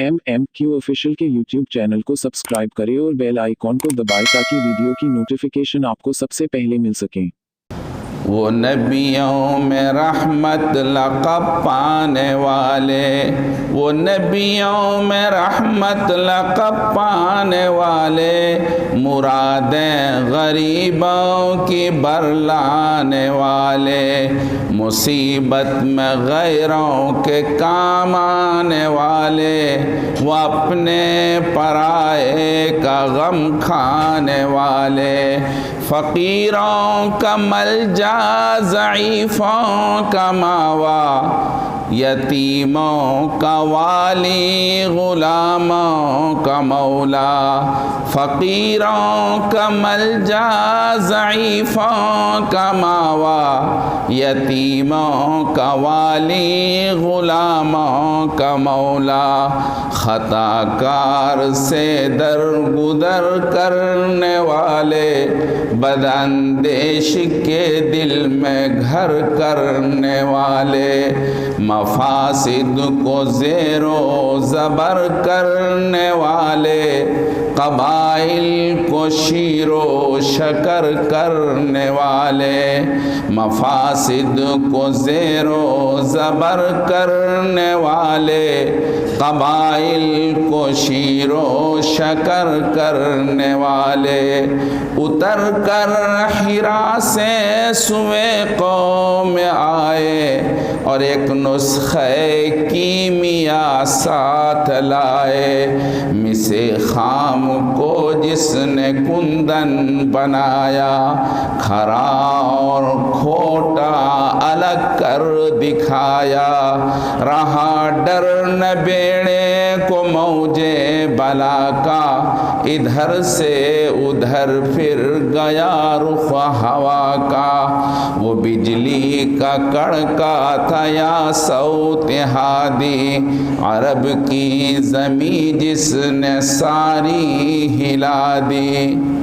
MMQ official के YouTube channel को subscribe करें और बेल आइकॉन को दबाएं ताकि वीडियो की नोटिफिकेशन आपको सबसे पहले मिल सके। वो नबियों में रहमत लक़ब पाने वाले, वो नबियों में रहमत लक़ब पाने वाले, मुरादें गरीबों की बरलाने वाले, मुसीबत में गैरों के काम आने वाले, वो अपने पराए का गम खाने वाले, फ़कीरों का मलजा ज़ईफ़ों का मावा, यतीमों का वाली ग़ुलामों का मौला, फ़कीरों का मलजा ज़ईफ़ों का मावा, यतीमों का वाली ग़ुलामों का मौला, ख़ताकार से दरगुदर करने वाले, बदअंदेश के दिल में घर करने वाले, मफासिद को ज़ेरो ज़बर करने वाले, क़बाइल को शीरो शकर करने वाले, मफासिद को ज़ेरो ज़बर करने वाले, क़बाइल को शीरो शकर करने वाले, उतर कर हिरा से सुए कौम आए और एक नुस्खे कीमिया साथ लाए, मिसे खाम को जिसने कुंदन बनाया, खरा और खोटा अलग कर दिखाया, रहा डर न बेड़े को मौजे बला का, इधर से उधर फिर गया रुख हवा का, वो बिजली का कड़का था या सौत हादी, अरब की ज़मीं जिसने सारी हिला दी।